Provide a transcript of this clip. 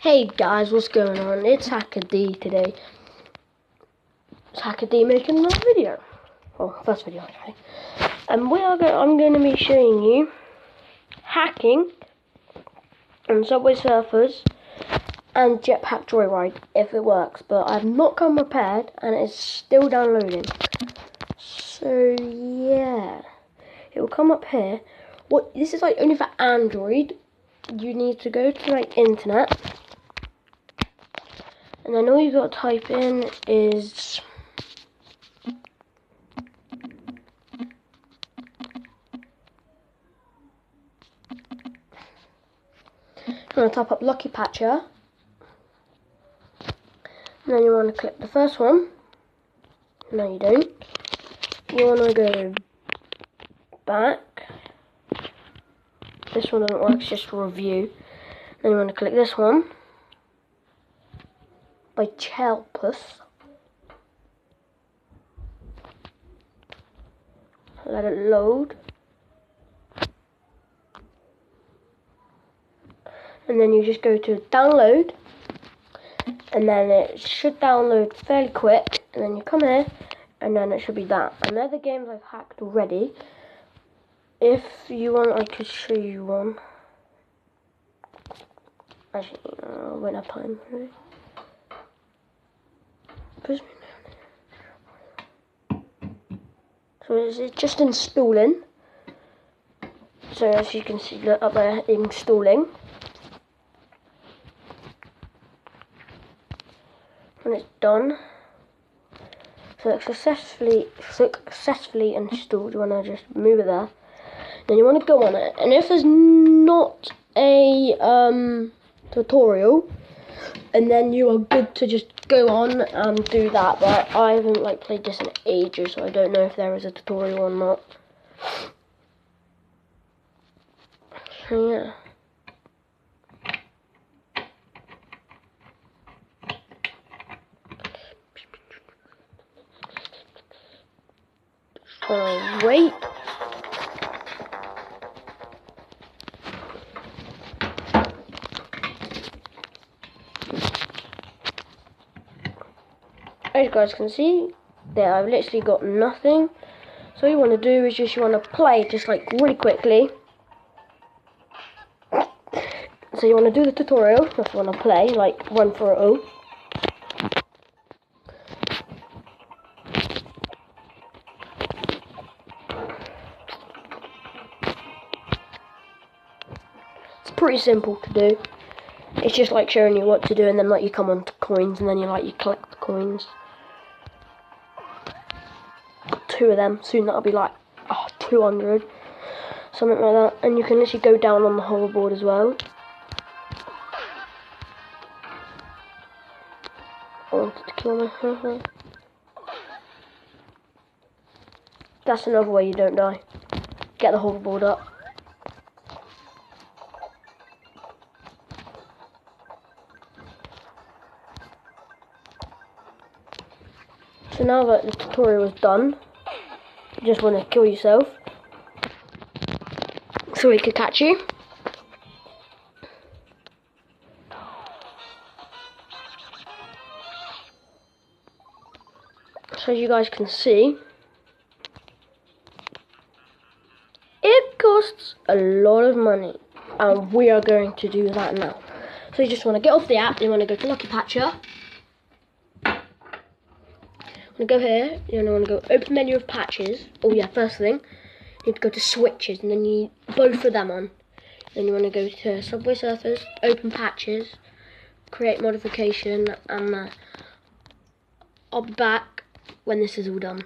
Hey guys, what's going on? It's Hacker D today. It's Hacker D making another video. Well, first video actually. And I'm going to be showing you hacking on Subway Surfers and Jetpack Joyride if it works. But I've not come prepared and it's still downloading. So yeah, it will come up here. This is like only for Android. You need to go to like internet. And then all you got to type in is you want to type up Lucky Patcher. And then you want to click the first one. No, you don't. You want to go back. This one doesn't work, it's just for review. Then you want to click this one. By Chelpus. Let it load. And then you just go to download. And then it should download fairly quick. And then you come here. And then it should be that. And they're the games I've hacked already. If you want, I could show you one. Actually, I won't have time. Really. So it's just installing. So as you can see, look up there, installing. When it's done, so it's successfully installed. You want to just move it there. Then you want to go on it, and if there's not a tutorial, and then you are good to just go on and do that. But I haven't played this in ages, so I don't know if there is a tutorial or not. So yeah. Wait. As you guys can see, there I've literally got nothing. So all you want to do is you want to play just really quickly. So you want to do the tutorial, if you want to play, run for it all. It's pretty simple to do. It's just showing you what to do, and then you come on to coins, and then you collect the coins. 2 of them. Soon that'll be 200, something like that. And you can literally go down on the hoverboard as well. I wanted to kill myself. That's another way you don't die. Get the hoverboard up. So now that the tutorial is done, you just want to kill yourself so he could catch you. So as you guys can see, it costs a lot of money, and we are going to do that now. So you just want to get off the app, you want to go to Lucky Patcher. You go here, you want to go open menu of patches. Oh yeah, first thing, you need to go to switches, and then you both of them on. Then you want to go to Subway Surfers, open patches, create modification, and I'll be back when this is all done.